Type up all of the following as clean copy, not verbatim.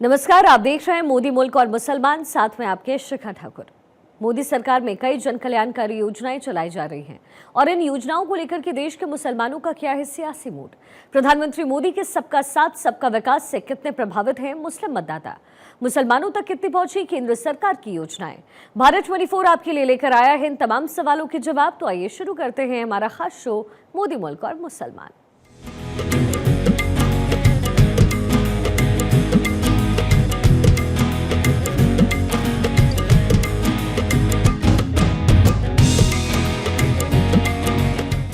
नमस्कार, आप देख रहे हैं मोदी मुल्क और मुसलमान, साथ में आपके शिखा ठाकुर। मोदी सरकार में कई जन कल्याणकारी योजनाएं चलाई जा रही हैं और इन योजनाओं को लेकर के देश के मुसलमानों का क्या है सियासी मूड। प्रधानमंत्री मोदी के सबका साथ सबका विकास से कितने प्रभावित हैं मुस्लिम मतदाता, मुसलमानों तक कितनी पहुंची केंद्र सरकार की योजनाएं। भारत 24 आपके लिए लेकर आया है इन तमाम सवालों के जवाब। तो आइए शुरू करते हैं हमारा खास शो मोदी मुल्क और मुसलमान।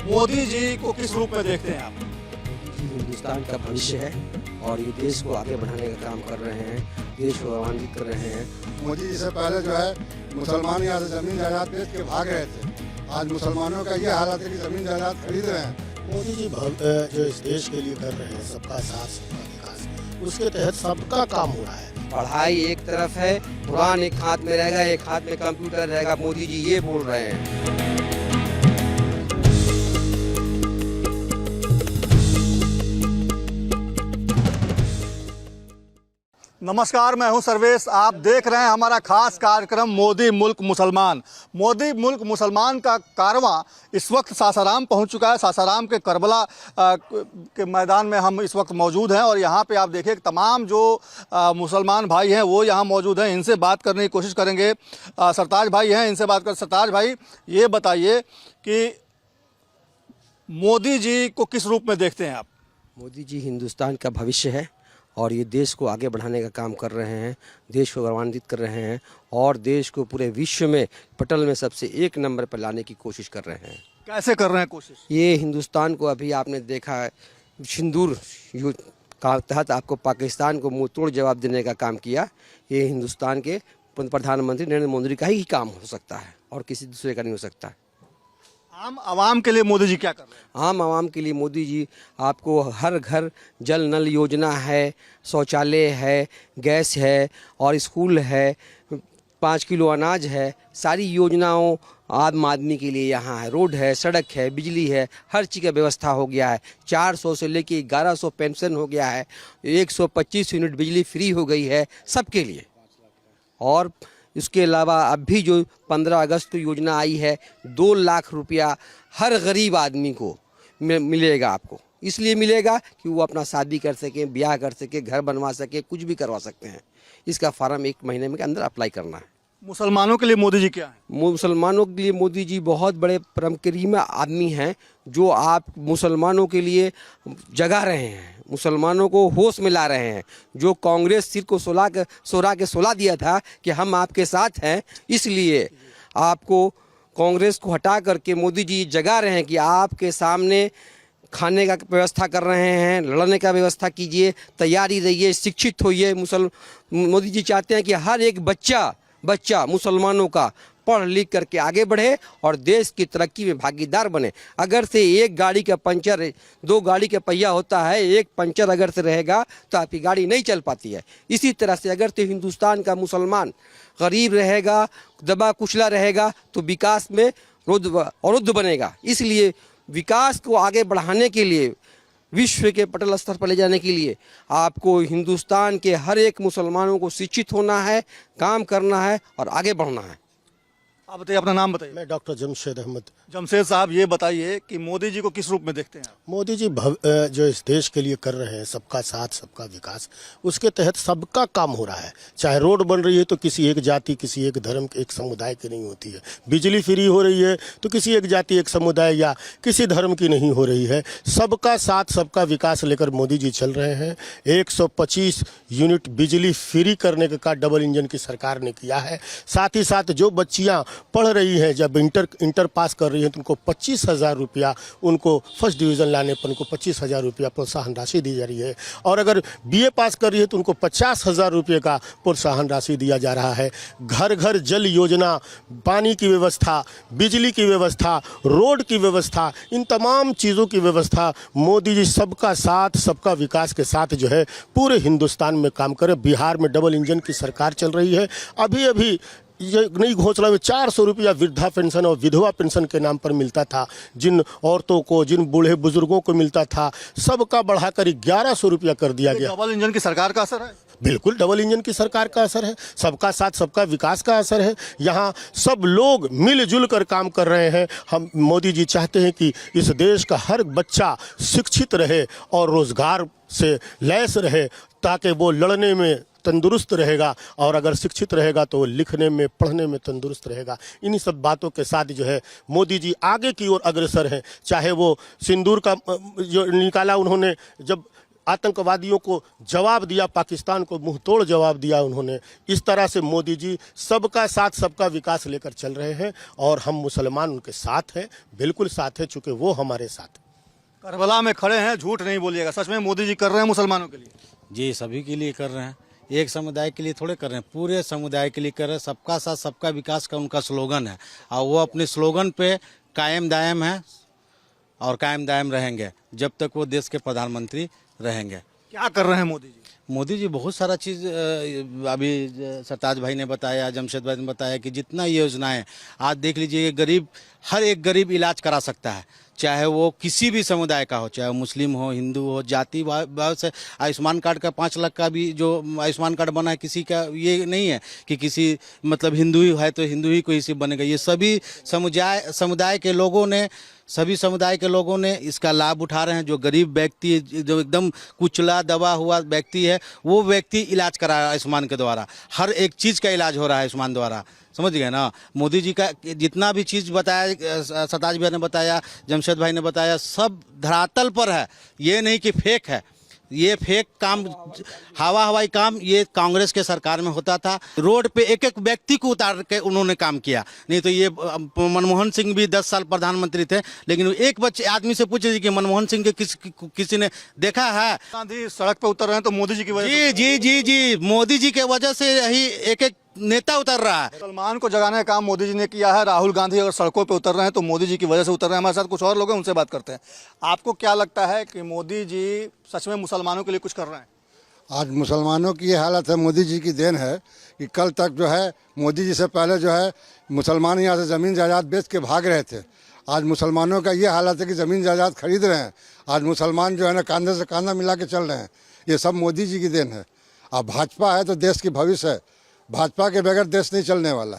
मोदी जी को किस रूप में देखते हैं आप? मोदी जी हिंदुस्तान का भविष्य है और ये देश को आगे बढ़ाने का काम कर रहे हैं, देश को गौरवान्वित कर रहे हैं। मोदी जी से पहले जो है मुसलमान यहाँ से जमीन जायदाद बेच के भाग रहे थे। आज मुसलमानों का ये हालत है कि जमीन जायदाद खरीद रहे हैं। मोदी जी जो इस देश के लिए कर रहे हैं सबका साथ सबका विकास, उसके तहत सबका काम हो रहा है। पढ़ाई एक तरफ है, कुरान एक हाथ में रहेगा, एक हाथ में कंप्यूटर रहेगा। मोदी जी ये बोल रहे हैं। नमस्कार, मैं हूं सर्वेश। आप देख रहे हैं हमारा खास कार्यक्रम मोदी मुल्क मुसलमान। मोदी मुल्क मुसलमान का कारवां इस वक्त सासाराम पहुंच चुका है। सासाराम के करबला के मैदान में हम इस वक्त मौजूद हैं और यहां पे आप देखिए तमाम जो मुसलमान भाई हैं वो यहां मौजूद हैं। इनसे बात करने की कोशिश करेंगे। सरताज भाई हैं, इनसे बात कर। सरताज भाई, ये बताइए कि मोदी जी को किस रूप में देखते हैं आप? मोदी जी हिंदुस्तान का भविष्य है और ये देश को आगे बढ़ाने का काम कर रहे हैं, देश को गौरवान्वित कर रहे हैं और देश को पूरे विश्व में पटल में सबसे एक नंबर पर लाने की कोशिश कर रहे हैं। कैसे कर रहे हैं कोशिश? ये हिंदुस्तान को अभी आपने देखा है, सिंदूर युद्ध का तहत आपको पाकिस्तान को मुंह तोड़ जवाब देने का काम किया। ये हिंदुस्तान के प्रधानमंत्री नरेंद्र मोदी का ही काम हो सकता है और किसी दूसरे का नहीं हो सकता। आम आवाम के लिए मोदी जी क्या कर रहे हैं? आम आवाम के लिए मोदी जी आपको हर घर जल नल योजना है, शौचालय है, गैस है और स्कूल है, 5 किलो अनाज है। सारी योजनाओं आम आदमी के लिए यहाँ है। रोड है, सड़क है, बिजली है, हर चीज़ का व्यवस्था हो गया है। 400 से लेके 1100 पेंशन हो गया है। 125 यूनिट बिजली फ्री हो गई है सबके लिए। और इसके अलावा अब भी जो 15 अगस्त को योजना आई है, 2 लाख रुपया हर गरीब आदमी को मिलेगा। आपको इसलिए मिलेगा कि वो अपना शादी कर सके, ब्याह कर सके, घर बनवा सके, कुछ भी करवा सकते हैं। इसका फॉर्म 1 महीने में के अंदर अप्लाई करना है। मुसलमानों के लिए मोदी जी क्या है? मुसलमानों के लिए मोदी जी बहुत बड़े परम करीम आदमी हैं जो आप मुसलमानों के लिए जगा रहे हैं, मुसलमानों को होश में ला रहे हैं। जो कांग्रेस सिर को 16 दिया था कि हम आपके साथ हैं, इसलिए आपको कांग्रेस को हटा करके मोदी जी जगा रहे हैं कि आपके सामने खाने का व्यवस्था कर रहे हैं, लड़ने का व्यवस्था कीजिए, तैयारी रहिए, शिक्षित होइए। मोदी जी चाहते हैं कि हर एक बच्चा मुसलमानों का पढ़ लिख करके आगे बढ़े और देश की तरक्की में भागीदार बने। अगर से एक गाड़ी का पंचर 2 गाड़ी का पहिया होता है, एक पंचर अगर से रहेगा तो आपकी गाड़ी नहीं चल पाती है। इसी तरह से अगर से हिंदुस्तान का मुसलमान गरीब रहेगा, दबा कुचला रहेगा तो विकास में अवरुद्ध बनेगा। इसलिए विकास को आगे बढ़ाने के लिए, विश्व के पटल स्तर पर ले जाने के लिए आपको हिंदुस्तान के हर एक मुसलमानों को शिक्षित होना है, काम करना है और आगे बढ़ना है। आप बताइए, अपना नाम बताइए। मैं डॉक्टर जमशेद अहमद। जमशेद साहब, ये बताइए कि मोदी जी को किस रूप में देखते हैं आप? मोदी जी जो इस देश के लिए कर रहे हैं सबका साथ सबका विकास, उसके तहत सबका काम हो रहा है। चाहे रोड बन रही है तो किसी एक जाति, किसी एक धर्म, एक समुदाय की नहीं होती है। बिजली फ्री हो रही है तो किसी एक जाति, एक समुदाय या किसी धर्म की नहीं हो रही है। सबका साथ सबका विकास लेकर मोदी जी चल रहे हैं। 125 यूनिट बिजली फ्री करने का डबल इंजन की सरकार ने किया है। साथ ही साथ जो बच्चियाँ पढ़ रही हैं, जब इंटर पास कर रही हैं तो उनको 25,000 रुपया, उनको फर्स्ट डिवीज़न लाने पर उनको 25,000 रुपया प्रोत्साहन राशि दी जा रही है। और अगर BA पास कर रही है तो उनको 50,000 रुपये का प्रोत्साहन राशि दिया जा रहा है। घर घर जल योजना, पानी की व्यवस्था, बिजली की व्यवस्था, रोड की व्यवस्था, इन तमाम चीज़ों की व्यवस्था मोदी जी सबका साथ सबका विकास के साथ जो है पूरे हिंदुस्तान में काम करे। बिहार में डबल इंजन की सरकार चल रही है। अभी ये नई घोषणा में 400 रुपया वृद्धा पेंशन और विधवा पेंशन के नाम पर मिलता था। जिन औरतों को, जिन बूढ़े बुजुर्गों को मिलता था, सबका बढ़ाकर 1100 रुपया कर दिया गया। डबल इंजन की सरकार का असर है। बिल्कुल डबल इंजन की सरकार का असर है, सबका साथ सबका विकास का असर है। यहाँ सब लोग मिलजुल कर काम कर रहे हैं। हम मोदी जी चाहते हैं कि इस देश का हर बच्चा शिक्षित रहे और रोजगार से लैस रहे, ताकि वो लड़ने में तंदुरुस्त रहेगा, और अगर शिक्षित रहेगा तो वो लिखने में पढ़ने में तंदुरुस्त रहेगा। इन्हीं सब बातों के साथ जो है मोदी जी आगे की ओर अग्रसर हैं। चाहे वो सिंदूर का जो निकाला उन्होंने, जब आतंकवादियों को जवाब दिया, पाकिस्तान को मुंह तोड़ जवाब दिया उन्होंने, इस तरह से मोदी जी सबका साथ सबका विकास लेकर चल रहे हैं और हम मुसलमान उनके साथ हैं, बिल्कुल साथ हैं, चूँकि वो हमारे साथ हैं। करबला में खड़े हैं, झूठ नहीं बोलिएगा, सच में मोदी जी कर रहे हैं मुसलमानों के लिए? जी सभी के लिए कर रहे हैं, एक समुदाय के लिए थोड़े कर रहे हैं, पूरे समुदाय के लिए कर रहे हैं। सबका साथ सबका विकास का उनका स्लोगन है और वो अपने स्लोगन पे कायम दायम है और कायम दायम रहेंगे जब तक वो देश के प्रधानमंत्री रहेंगे। क्या कर रहे हैं मोदी जी? मोदी जी बहुत सारा चीज़ अभी सरताज भाई ने बताया, जमशेद भाई ने बताया कि जितना योजनाएं आज देख लीजिए, गरीब हर एक गरीब इलाज करा सकता है, चाहे वो किसी भी समुदाय का हो, चाहे वो मुस्लिम हो, हिंदू हो, जाति भाव से। आयुष्मान कार्ड का 5 लाख का भी जो आयुष्मान कार्ड बना है, किसी का ये नहीं है कि किसी मतलब हिंदू ही है तो हिंदू ही कोई इसी बनेगा। ये सभी समुदाय के लोगों ने, सभी समुदाय के लोगों ने इसका लाभ उठा रहे हैं। जो गरीब व्यक्ति, जो एकदम कुचला दबा हुआ व्यक्ति है, वो व्यक्ति इलाज करा रहा है आयुष्मान के द्वारा। हर एक चीज़ का इलाज हो रहा है आयुष्मान द्वारा, समझ गए ना। मोदी जी का जितना भी चीज़ बताया, सरताज भाई ने बताया, जमशेद भाई ने बताया, सब धरातल पर है। ये नहीं कि फेक है, ये फेक काम, हवाई काम ये कांग्रेस के सरकार में होता था। रोड पे एक एक व्यक्ति को उतार के उन्होंने काम किया। नहीं तो ये मनमोहन सिंह भी 10 साल प्रधानमंत्री थे, लेकिन एक बच्चे आदमी से पूछे कि मनमोहन सिंह के किसी ने देखा है? गांधी सड़क पे उतर रहे हैं तो मोदी जी की वजह से। जी मोदी जी के वजह से यही एक एक नेता उतर रहा है। मुसलमान को जगाने का काम मोदी जी ने किया है। राहुल गांधी अगर सड़कों पे उतर रहे हैं तो मोदी जी की वजह से उतर रहे हैं। हमारे साथ कुछ और लोग हैं, उनसे बात करते हैं। आपको क्या लगता है कि मोदी जी सच में मुसलमानों के लिए कुछ कर रहे हैं? आज मुसलमानों की ये हालत है, मोदी जी की देन है कि कल तक जो है मोदी जी से पहले जो है मुसलमान यहाँ से ज़मीन जायदाद बेच के भाग रहे थे। आज मुसलमानों का ये हालत है कि ज़मीन जायदाद खरीद रहे हैं। आज मुसलमान जो है ना कांधे से कांधा मिला के चल रहे हैं। ये सब मोदी जी की देन है। अब भाजपा है तो देश की भविष्य है, भाजपा के बगैर देश नहीं चलने वाला।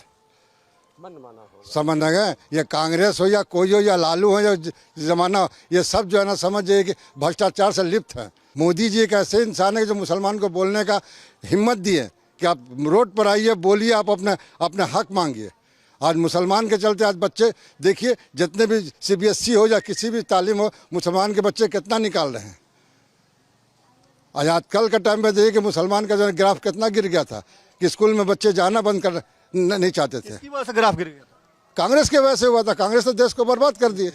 समझ गए? ये कांग्रेस हो या कोई हो या लालू हो या जमाना हो, ये सब जो है ना समझ जाइए कि भ्रष्टाचार से लिप्त है। मोदी जी एक ऐसे इंसान है जो मुसलमान को बोलने का हिम्मत दिए कि आप रोड पर आइए, बोलिए, आप अपने हक मांगिए। आज मुसलमान के चलते आज बच्चे देखिए, जितने भी CBSE हो या किसी भी तालीम हो, मुसलमान के बच्चे कितना निकाल रहे हैं। आज कल के टाइम में देखिए कि मुसलमान का जो ग्राफ कितना गिर गया था कि स्कूल में बच्चे जाना बंद कर नहीं चाहते थे। इसकी वजह से ग्राफ गिर गया था? कांग्रेस के वजह से हुआ था। कांग्रेस ने देश को बर्बाद कर दिए।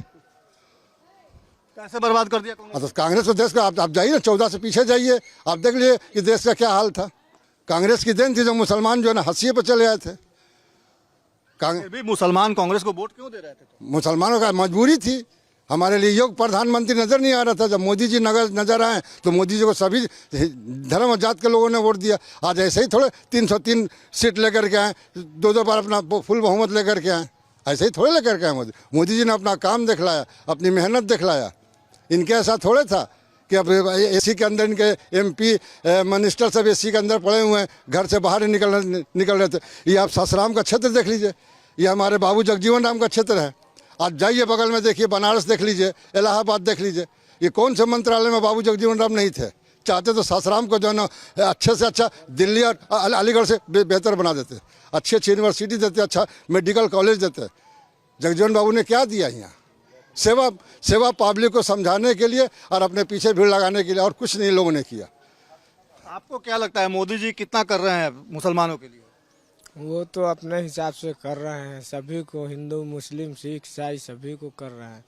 कैसे बर्बाद कर दिया कांग्रेस? तो कांग्रेस को देश को आप जाइए ना, 14 से पीछे जाइए, आप देख लीजिए कि देश का क्या हाल था। कांग्रेस की देन थी जो मुसलमान जो है ना हंसिए पर चले आए थे। फिर भी मुसलमान कांग्रेस को वोट क्यों दे रहे थे? मुसलमानों का मजबूरी थी। हमारे लिए योग्य प्रधानमंत्री नजर नहीं आ रहा था। जब मोदी जी नजर आए तो मोदी जी को सभी धर्म और जात के लोगों ने वोट दिया। आज ऐसे ही थोड़े 303 सीट लेकर के आए, 2 बार अपना फुल बहुमत लेकर के आए, ऐसे ही थोड़े लेकर के आए। मोदी जी ने अपना काम दिखलाया, अपनी मेहनत दिखलाया। इनके ऐसा थोड़े था कि अब AC के अंदर इनके MP मिनिस्टर सब AC के अंदर पड़े हुए हैं, घर से बाहर निकल रहे थे। ये आप सासाराम का क्षेत्र देख लीजिए, ये हमारे बाबू जगजीवन राम का क्षेत्र है। आज जाइए बगल में देखिए, बनारस देख लीजिए, इलाहाबाद देख लीजिए। ये कौन से मंत्रालय में बाबू जगजीवन राम नहीं थे? चाहते तो सासाराम को जो है ना अच्छे से अच्छा दिल्ली और अलीगढ़ से बेहतर बना देते, अच्छी अच्छी यूनिवर्सिटी देते, अच्छा मेडिकल कॉलेज देते। जगजीवन बाबू ने क्या दिया यहाँ? सेवा पब्लिक को समझाने के लिए और अपने पीछे भीड़ लगाने के लिए, और कुछ नहीं लोगों ने किया। आपको क्या लगता है मोदी जी कितना कर रहे हैं मुसलमानों के लिए? वो तो अपने हिसाब से कर रहे हैं, सभी को, हिंदू मुस्लिम सिख ईसाई सभी को कर रहे हैं।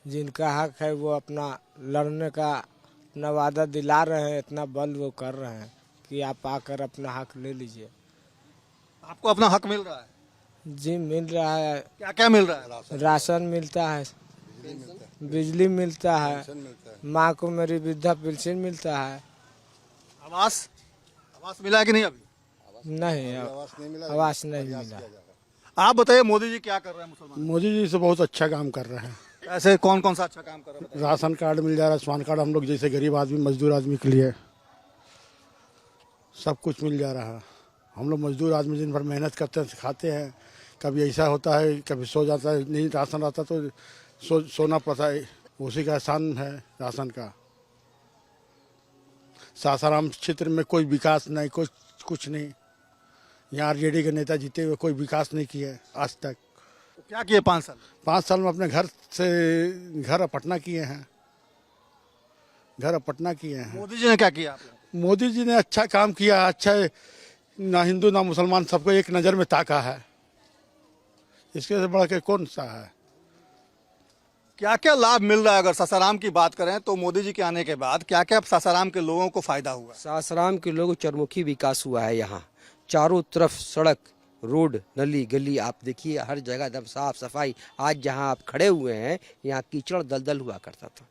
जिनका हक है वो अपना लड़ने का अपना वादा दिला रहे हैं, इतना बल वो कर रहे हैं कि आप आकर अपना हक ले लीजिए। आपको अपना हक मिल रहा है? जी मिल रहा है। क्या क्या मिल रहा है? राशन मिलता है, बिजली मिलता है, माँ को मेरी वृद्धा पेंशन मिलता है। आवास मिला है कि नहीं? अभी नहीं, आवास नहीं मिला। आप बताइए मोदी जी क्या कर रहे हैं मुसलमान? मोदी जी से बहुत अच्छा काम कर रहे हैं। ऐसे कौन कौन सा अच्छा काम कर रहे हैं? राशन कार्ड मिल जा रहा है, आयुष्मान कार्ड हम लोग जैसे गरीब आदमी, मजदूर आदमी के लिए। सब कुछ मिल जा रहा है। हम लोग मजदूर आदमी दिन भर मेहनत करते हैं, खाते हैं। कभी ऐसा होता है, कभी सो जाता है, नहीं राशन रहता तो सोना पड़ता है। उसी का एहसान है राशन का। सासाराम क्षेत्र में कोई विकास नहीं, कुछ नहीं। यहाँ आरजेडी के नेता जीते हुए कोई विकास नहीं किए आज तक। तो क्या किए 5 साल? 5 साल में अपने घर पटना किए हैं। घर पटना किए हैं। मोदी जी ने क्या किया आपने? मोदी जी ने अच्छा काम किया। अच्छा ना हिंदू ना मुसलमान सबको एक नज़र में ताका है। इसके से बढ़ के कौन सा है? क्या क्या लाभ मिल रहा है? अगर सासाराम की बात करें तो मोदी जी के आने के बाद क्या क्या सासाराम के लोगों को फायदा हुआ? सासाराम के लोगों को चरमुखी विकास हुआ है। यहाँ चारों तरफ सड़क, रोड, नली गली आप देखिए, हर जगह एकदम साफ सफाई। आज जहाँ आप खड़े हुए हैं यहाँ कीचड़ दलदल हुआ करता था।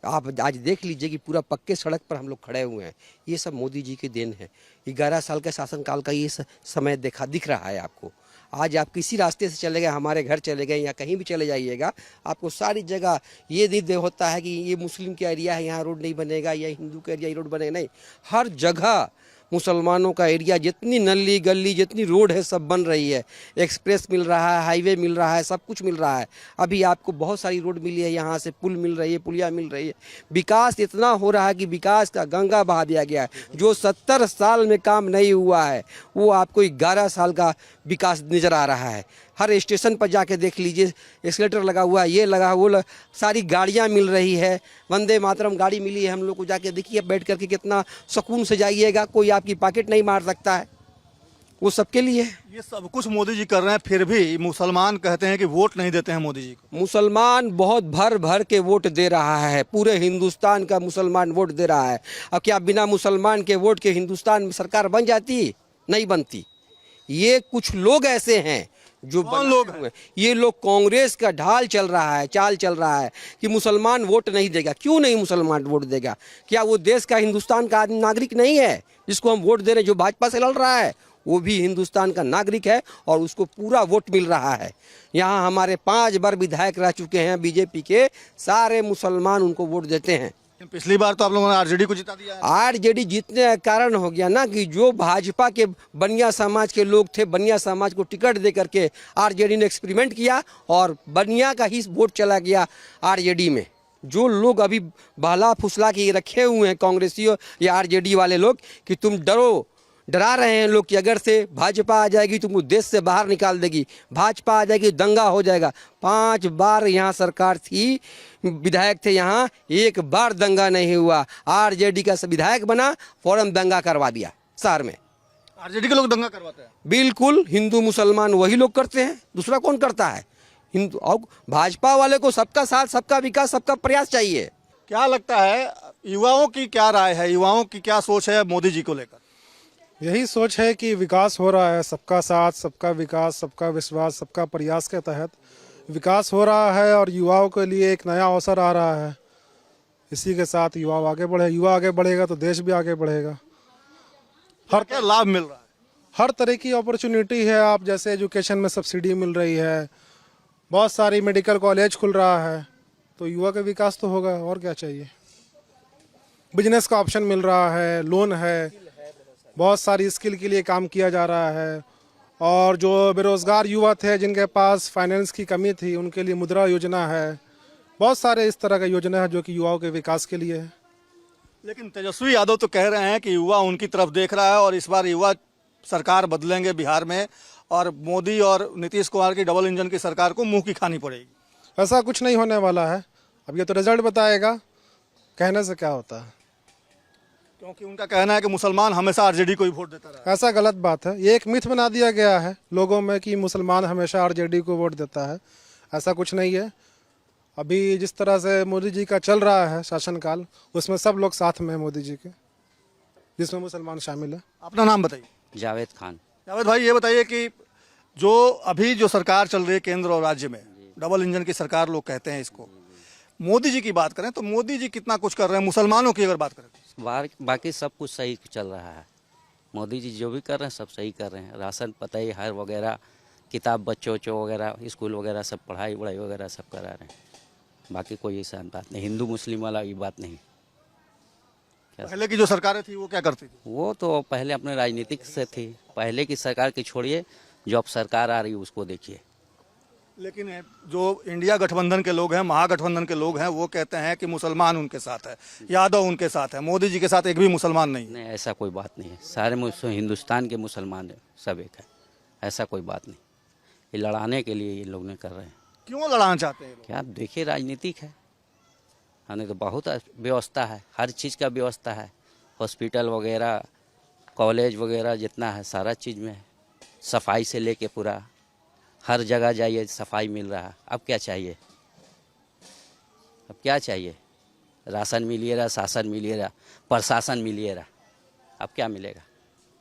आप आज देख लीजिए कि पूरा पक्के सड़क पर हम लोग खड़े हुए हैं। ये सब मोदी जी के देन है। 11 साल के शासनकाल का ये समय दिख रहा है आपको। आज आप किसी रास्ते से चले गए, हमारे घर चले गए या कहीं भी चले जाइएगा, आपको सारी जगह ये दे होता है कि ये मुस्लिम का एरिया है, यहाँ रोड नहीं बनेगा, या हिंदू का एरिया रोड बनेगा। नहीं, हर जगह मुसलमानों का एरिया, जितनी नली गली जितनी रोड है सब बन रही है। एक्सप्रेस मिल रहा है, हाईवे मिल रहा है, सब कुछ मिल रहा है। अभी आपको बहुत सारी रोड मिली है, यहाँ से पुल मिल रही है, पुलिया मिल रही है। विकास इतना हो रहा है कि विकास का गंगा बहा दिया गया है। जो 70 साल में काम नहीं हुआ है वो आपको 11 साल का विकास नज़र आ रहा है। हर स्टेशन पर जाके देख लीजिए, एस्केलेटर लगा हुआ है, ये लगा वो सारी गाड़ियाँ मिल रही है। वंदे मातरम गाड़ी मिली है हम लोग को, जाके देखिए बैठ करके कितना सुकून से जाइएगा। कोई आपकी पॉकेट नहीं मार सकता है, वो सबके लिए है। ये सब कुछ मोदी जी कर रहे हैं, फिर भी मुसलमान कहते हैं कि वोट नहीं देते हैं मोदी जी को। मुसलमान बहुत भर भर के वोट दे रहा है। पूरे हिंदुस्तान का मुसलमान वोट दे रहा है। अब क्या बिना मुसलमान के वोट के हिंदुस्तान में सरकार बन जाती? नहीं बनती। ये कुछ लोग ऐसे हैं जो लोग हैं, ये लोग कांग्रेस का ढाल चल रहा है, चाल चल रहा है कि मुसलमान वोट नहीं देगा। क्यों नहीं मुसलमान वोट देगा? क्या वो देश का, हिंदुस्तान का नागरिक नहीं है? जिसको हम वोट दे रहे हैं, जो भाजपा से लड़ रहा है, वो भी हिंदुस्तान का नागरिक है और उसको पूरा वोट मिल रहा है। यहाँ हमारे 5 बार विधायक रह चुके हैं बीजेपी के, सारे मुसलमान उनको वोट देते हैं। पिछली बार तो आप लोगों ने आरजेडी को जिता दिया है। आरजेडी जीतने का कारण हो गया ना कि जो भाजपा के बनिया समाज के लोग थे, बनिया समाज को टिकट दे करके आरजेडी ने एक्सपेरिमेंट किया और बनिया का ही वोट चला गया आरजेडी में। जो लोग अभी बहला फुसला के रखे हुए हैं कांग्रेसियों या आरजेडी वाले लोग कि तुम डरा रहे हैं लोग कि अगर से भाजपा आ जाएगी तुमको देश से बाहर निकाल देगी, भाजपा आ जाएगी दंगा हो जाएगा। 5 बार यहाँ सरकार थी, विधायक थे यहाँ, एक बार दंगा नहीं हुआ। आरजेडी का विधायक बना, फौरन दंगा करवा दिया शहर में। आरजेडी के लोग दंगा करवाते हैं? बिल्कुल, हिंदू मुसलमान वही लोग करते हैं, दूसरा कौन करता है? हिंदू और भाजपा वाले को सबका साथ, सबका विकास, सबका प्रयास चाहिए। क्या लगता है युवाओं की क्या राय है, युवाओं की क्या सोच है मोदी जी को लेकर? यही सोच है कि विकास हो रहा है, सबका साथ, सबका विकास, सबका विश्वास, सबका प्रयास के तहत विकास हो रहा है और युवाओं के लिए एक नया अवसर आ रहा है। इसी के साथ युवा आगे बढ़े, युवा आगे बढ़ेगा तो देश भी आगे बढ़ेगा। हर क्या लाभ मिल रहा है? हर तरह की अपॉर्चुनिटी है। आप जैसे एजुकेशन में सब्सिडी मिल रही है, बहुत सारी मेडिकल कॉलेज खुल रहा है, तो युवा का विकास तो होगा, और क्या चाहिए। बिजनेस का ऑप्शन मिल रहा है, लोन है, बहुत सारी स्किल के लिए काम किया जा रहा है। और जो बेरोजगार युवा थे जिनके पास फाइनेंस की कमी थी, उनके लिए मुद्रा योजना है। बहुत सारे इस तरह का योजना है जो कि युवाओं के विकास के लिए है। लेकिन तेजस्वी यादव तो कह रहे हैं कि युवा उनकी तरफ देख रहा है और इस बार युवा सरकार बदलेंगे बिहार में और मोदी और नीतीश कुमार की डबल इंजन की सरकार को मुंह की खानी पड़ेगी। ऐसा कुछ नहीं होने वाला है, अब ये तो रिजल्ट बताएगा, कहने से क्या होता है। क्योंकि उनका कहना है कि मुसलमान हमेशा आरजेडी को ही वोट देता रहा। ऐसा गलत बात है, ये एक मिथ बना दिया गया है लोगों में कि मुसलमान हमेशा आरजेडी को वोट देता है। ऐसा कुछ नहीं है। अभी जिस तरह से मोदी जी का चल रहा है शासनकाल, उसमें सब लोग साथ में हैं मोदी जी के, जिसमें मुसलमान शामिल है। अपना नाम बताइए। जावेद खान। जावेद भाई, ये बताइए कि जो अभी जो सरकार चल रही है केंद्र और राज्य में, डबल इंजन की सरकार लोग कहते हैं इसको, मोदी जी की बात करें तो मोदी जी कितना कुछ कर रहे हैं? मुसलमानों की अगर बात करें बाकी सब कुछ सही चल रहा है। मोदी जी जो भी कर रहे हैं सब सही कर रहे हैं। राशन पताई हर वगैरह, किताब बच्चों वगैरह, स्कूल वगैरह सब पढ़ाई वढ़ाई वगैरह सब करा रहे हैं। बाकी कोई ऐसा बात नहीं, हिंदू मुस्लिम वाला ये बात नहीं। पहले की जो सरकारें थी वो क्या करती थी? वो तो पहले अपने राजनीतिक से थी, पहले की सरकार की छोड़िए, जो अब सरकार आ रही है उसको देखिए। लेकिन जो इंडिया गठबंधन के लोग हैं, महागठबंधन के लोग हैं, वो कहते हैं कि मुसलमान उनके साथ है, यादव उनके साथ है, मोदी जी के साथ एक भी मुसलमान नहीं है। नहीं, ऐसा कोई बात नहीं है, सारे हिंदुस्तान के मुसलमान है, सब एक है, ऐसा कोई बात नहीं। ये लड़ाने के लिए ये लोग ने कर रहे हैं। क्यों लड़ाना चाहते हैं ये लोग? क्या देखिए, राजनीतिक है, हमें तो बहुत व्यवस्था है, हर चीज़ का व्यवस्था है, हॉस्पिटल वगैरह, कॉलेज वगैरह जितना है सारा चीज़ में है, सफाई से लेके पूरा हर जगह जाइए सफाई मिल रहा है। अब क्या चाहिए, अब क्या चाहिए? राशन मिलिए रहा, शासन मिलिए रहा, प्रशासन मिलिए रहा, अब क्या मिलेगा?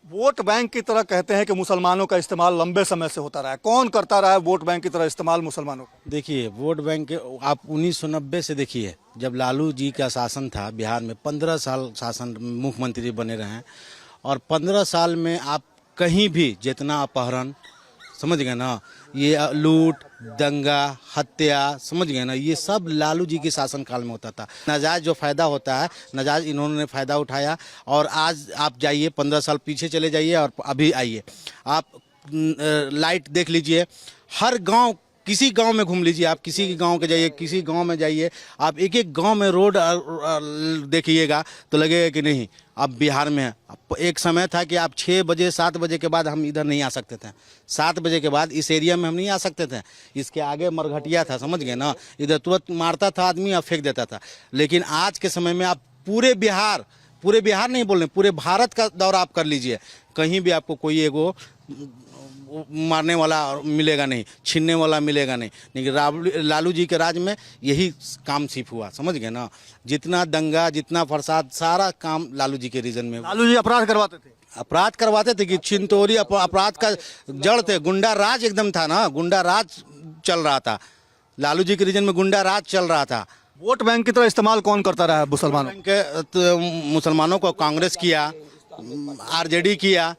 वोट बैंक की तरह कहते हैं कि मुसलमानों का इस्तेमाल लंबे समय से होता रहा है। कौन करता रहा है वोट बैंक की तरह इस्तेमाल मुसलमानों का? देखिए, वोट बैंक आप 1990 से देखिए, जब लालू जी का शासन था बिहार में, 15 साल शासन मुख्यमंत्री बने रहे हैं, और 15 साल में आप कहीं भी जितना अपहरण, समझ गए ना, ये लूट, दंगा, हत्या, समझ गए ना, ये सब लालू जी के शासनकाल में होता था। नाजायज जो फायदा होता है, नाजायज इन्होंने फायदा उठाया। और आज आप जाइए 15 साल पीछे चले जाइए और अभी आइए, आप लाइट देख लीजिए, हर गांव, किसी गांव में घूम लीजिए आप, किसी के गांव के जाइए, किसी गांव में जाइए आप, एक एक गांव में रोड देखिएगा तो लगेगा कि नहीं अब बिहार में है। एक समय था कि आप 6 बजे 7 बजे के बाद हम इधर नहीं आ सकते थे, 7 बजे के बाद इस एरिया में हम नहीं आ सकते थे। इसके आगे मरघटिया था, समझ गए ना, इधर तुरंत मारता था आदमी और फेंक देता था। लेकिन आज के समय में आप पूरे बिहार नहीं बोल रहे, पूरे भारत का दौरा आप कर लीजिए, कहीं भी आपको कोई एगो मारने वाला मिलेगा नहीं, छीनने वाला मिलेगा नहीं। लेकिन लालू जी के राज में यही काम सिर्फ हुआ, समझ गए ना, जितना दंगा, जितना फसाद, सारा काम लालू जी के रीजन में। लालू जी अपराध करवाते थे कि छिनतोरी अपराध का जड़ थे, गुंडा राज एकदम था ना, गुंडा राज चल रहा था, लालू जी के रीजन में गुंडा राज चल रहा था। वोट बैंक की तरह इस्तेमाल कौन करता रहा है मुसलमानों तो मुसलमानों को कांग्रेस किया, आरजेडी किया।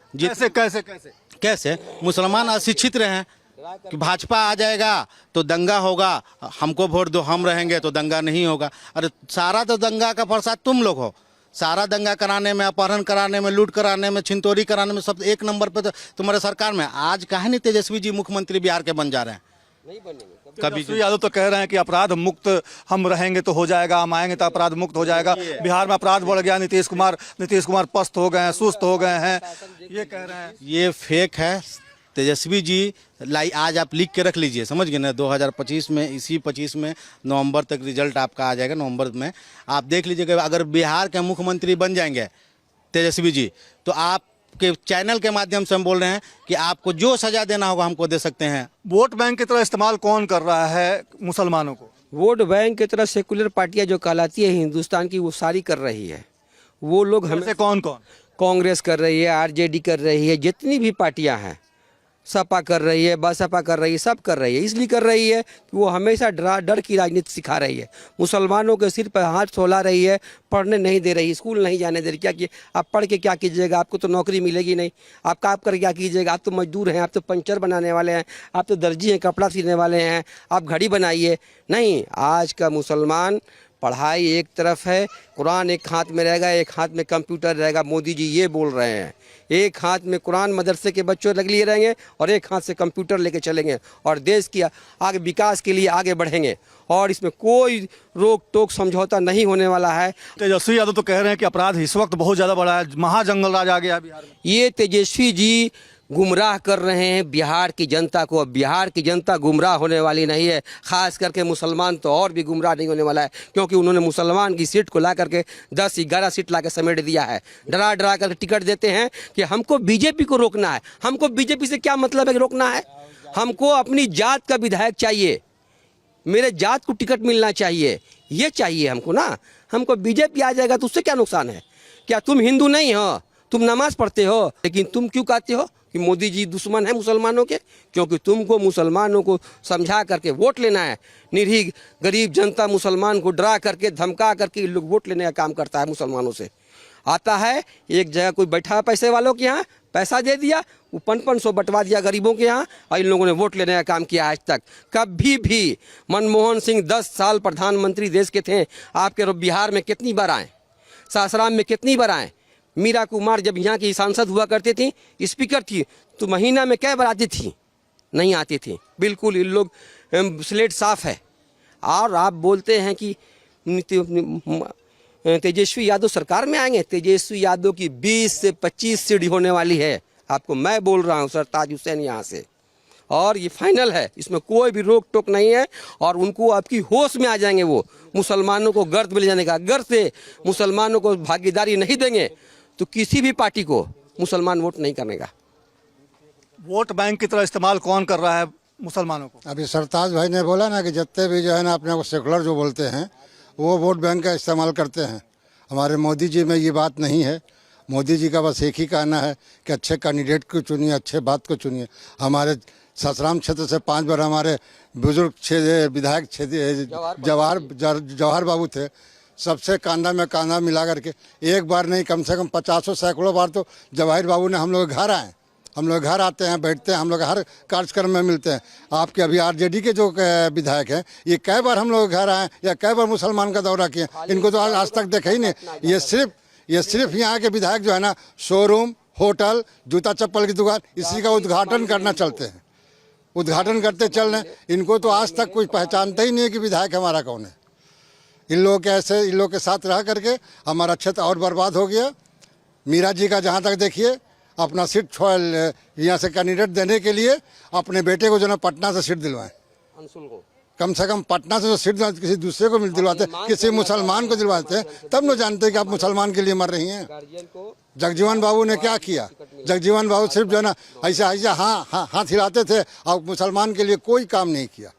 कैसे मुसलमान अशिक्षित रहे कि भाजपा आ जाएगा तो दंगा होगा, हमको वोट दो, हम रहेंगे तो दंगा नहीं होगा। अरे सारा तो दंगा का फसाद तुम लोग हो, सारा दंगा कराने में, अपहरण कराने में, लूट कराने में, छिनतोरी कराने में, सब एक नंबर पे तो तुम्हारे सरकार में। आज काहे नहीं तेजस्वी जी मुख्यमंत्री बिहार के बन जा रहे हैं? नहीं बनेंगे कभी। तेजस्वी यादव तो कह रहे हैं कि अपराध मुक्त हम रहेंगे तो हो जाएगा, हम आएंगे तो अपराध मुक्त हो जाएगा। बिहार में अपराध बढ़ गया, नीतीश कुमार पस्त हो गए हैं, सुस्त हो गए हैं, ये कह रहे हैं। ये फेक है। तेजस्वी जी आज आप लिख के रख लीजिए, समझ गए ना, 2025 में, इसी 25 में नवंबर तक रिजल्ट आपका आ जाएगा। नवंबर में आप देख लीजिएगा, अगर बिहार के मुख्यमंत्री बन जाएंगे तेजस्वी जी, तो आप के चैनल के माध्यम से हम बोल रहे हैं कि आपको जो सजा देना होगा हमको दे सकते हैं। वोट बैंक की तरह इस्तेमाल कौन कर रहा है मुसलमानों को? वोट बैंक की तरह सेकुलर पार्टियां जो कहलाती है हिंदुस्तान की, वो सारी कर रही है। वो लोग हमें, कौन? कांग्रेस कर रही है, आरजेडी कर रही है, जितनी भी पार्टियां हैं, सपा कर रही है, बसपा कर रही है, सब कर रही है। इसलिए कर रही है कि वो हमेशा डर की राजनीति सिखा रही है, मुसलमानों के सिर पर हाथ फैला रही है, पढ़ने नहीं दे रही, स्कूल नहीं जाने दे रही। क्या कि आप पढ़ के क्या कीजिएगा, आपको तो नौकरी मिलेगी नहीं, आप काम कर क्या कीजिएगा, आप तो मजदूर हैं, आप तो पंचर बनाने वाले हैं, आप तो दर्जी हैं, कपड़ा सीने वाले हैं, आप घड़ी बनाइए। नहीं, आज का मुसलमान पढ़ाई एक तरफ है, कुरान एक हाथ में रहेगा, एक हाथ में कंप्यूटर रहेगा। मोदी जी ये बोल रहे हैं, एक हाथ में कुरान मदरसे के बच्चों लग लिए रहेंगे और एक हाथ से कंप्यूटर लेके चलेंगे और देश की आगे विकास के लिए आगे बढ़ेंगे, और इसमें कोई रोक टोक समझौता नहीं होने वाला है। तेजस्वी यादव तो कह रहे हैं कि अपराध इस वक्त बहुत ज़्यादा बढ़ा है, महाजंगल राज आ गया बिहार में। ये तेजस्वी जी गुमराह कर रहे हैं बिहार की जनता को। बिहार की जनता गुमराह होने वाली नहीं है, ख़ास करके मुसलमान तो और भी गुमराह नहीं होने वाला है, क्योंकि उन्होंने मुसलमान की सीट को ला करके 10-11 सीट ला के समेट दिया है। डरा कर टिकट देते हैं कि हमको बीजेपी को रोकना है। हमको बीजेपी से क्या मतलब है कि रोकना है? हमको अपनी जात का विधायक चाहिए, मेरे जात को टिकट मिलना चाहिए, ये चाहिए हमको ना। हमको बीजेपी आ जाएगा तो उससे क्या नुकसान है? क्या तुम हिंदू नहीं हो? तुम नमाज पढ़ते हो, लेकिन तुम क्यों कहते हो कि मोदी जी दुश्मन है मुसलमानों के? क्योंकि तुमको मुसलमानों को समझा करके वोट लेना है। निरीह गरीब जनता मुसलमान को डरा करके, धमका करके लोग वोट लेने का काम करता है मुसलमानों से। आता है एक जगह कोई बैठा है पैसे वालों के यहाँ, पैसा दे दिया, वो 500 बंटवा दिया गरीबों के यहाँ, और इन लोगों ने वोट लेने का काम किया। आज तक कभी भी मनमोहन सिंह 10 साल प्रधानमंत्री देश के थे, आपके बिहार में कितनी बार आए? सासाराम में कितनी बार आए। मीरा कुमार जब यहाँ की सांसद हुआ करती थी, स्पीकर थी, तो महीना में कै बार आती थी? नहीं आती थी। बिल्कुल इन लोग स्लेट साफ है। और आप बोलते हैं कि तेजस्वी यादव सरकार में आएंगे। तेजस्वी यादव की 20 से 25 सीट होने वाली है। आपको मैं बोल रहा हूँ सरताज हुसैन यहाँ से, और ये फाइनल है, इसमें कोई भी रोक टोक नहीं है। और उनको आपकी होश में आ जाएंगे। वो मुसलमानों को गर्द मिल जाने का, अगर से मुसलमानों को भागीदारी नहीं देंगे तो किसी भी पार्टी को मुसलमान वोट नहीं करेगा। वोट बैंक की तरह इस्तेमाल कौन कर रहा है मुसलमानों को? अभी सरताज भाई ने बोला ना कि जितने भी जो है ना अपने को सेकुलर जो बोलते हैं वो वोट बैंक का इस्तेमाल करते हैं। हमारे मोदी जी में ये बात नहीं है। मोदी जी का बस एक ही कहना है कि अच्छे कैंडिडेट को चुनिए, अच्छे बात को चुनिए। हमारे सासाराम क्षेत्र से 5 बार हमारे बुजुर्ग विधायक जवाहर बाबू थे। सबसे कांधा में कांधा मिला करके एक बार नहीं कम से कम 50 सैकड़ों बार तो जवाहर बाबू ने हम लोग घर आए। हम लोग घर आते हैं, बैठते हैं, हम लोग हर कार्यक्रम में मिलते हैं। आपके अभी आरजेडी के जो विधायक हैं, ये कई बार हम लोग घर आए या कई बार मुसलमान का दौरा किए, इनको तो आज तक देखा ही नहीं। ये सिर्फ यहाँ के विधायक जो है ना, शोरूम, होटल, जूता चप्पल की दुकान, इसी का उद्घाटन करना चलते हैं, उद्घाटन करते चल रहे। इनको तो आज तक कोई पहचानता ही नहीं है कि विधायक हमारा कौन है। इन लोगों के साथ रह करके हमारा क्षेत्र और बर्बाद हो गया। मीरा जी का जहाँ तक देखिए, अपना सीट यहाँ से कैंडिडेट देने के लिए अपने बेटे को जो है पटना से सीट दिलवाएं। कम से कम पटना से जो सीट किसी दूसरे को दिलवाते, किसी मुसलमान को दिलवाते, तब न जानते कि आप मुसलमान के लिए मर रही हैं। जगजीवन बाबू ने क्या किया? जगजीवन बाबू सिर्फ जो है ना ऐसा हाथ हिलाते थे और मुसलमान के लिए कोई काम नहीं किया।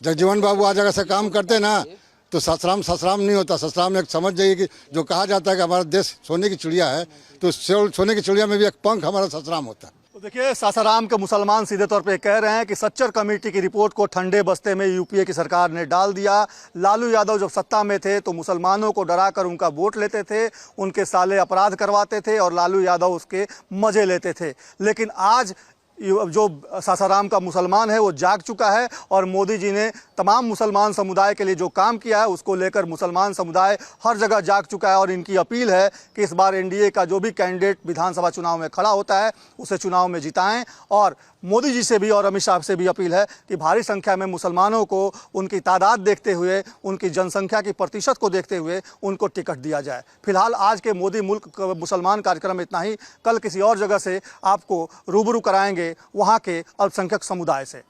जगजीवन बाबू आज अगर से काम करते ना तो ससराम नहीं होता। ससराम एक समझ जाइए कि जो कहा जाता है कि हमारा देश सोने की चिड़िया है, तो सोने की चिड़िया में भी एक पंख हमारा ससराम होता है। तो देखिए, सासाराम के मुसलमान सीधे तौर पे कह रहे हैं कि सच्चर कमेटी की रिपोर्ट को ठंडे बस्ते में यूपीए की सरकार ने डाल दिया। लालू यादव जब सत्ता में थे तो मुसलमानों को डराकर उनका वोट लेते थे, उनके साले अपराध करवाते थे और लालू यादव उसके मजे लेते थे। लेकिन आज जो सासाराम का मुसलमान है वो जाग चुका है और मोदी जी ने तमाम मुसलमान समुदाय के लिए जो काम किया है उसको लेकर मुसलमान समुदाय हर जगह जाग चुका है। और इनकी अपील है कि इस बार एनडीए का जो भी कैंडिडेट विधानसभा चुनाव में खड़ा होता है उसे चुनाव में जिताएं। और मोदी जी से भी और अमित शाह से भी अपील है कि भारी संख्या में मुसलमानों को उनकी तादाद देखते हुए, उनकी जनसंख्या की प्रतिशत को देखते हुए उनको टिकट दिया जाए। फिलहाल आज के मोदी मुल्क मुसलमान कार्यक्रम में इतना ही। कल किसी और जगह से आपको रूबरू कराएंगे वहाँ के अल्पसंख्यक समुदाय से।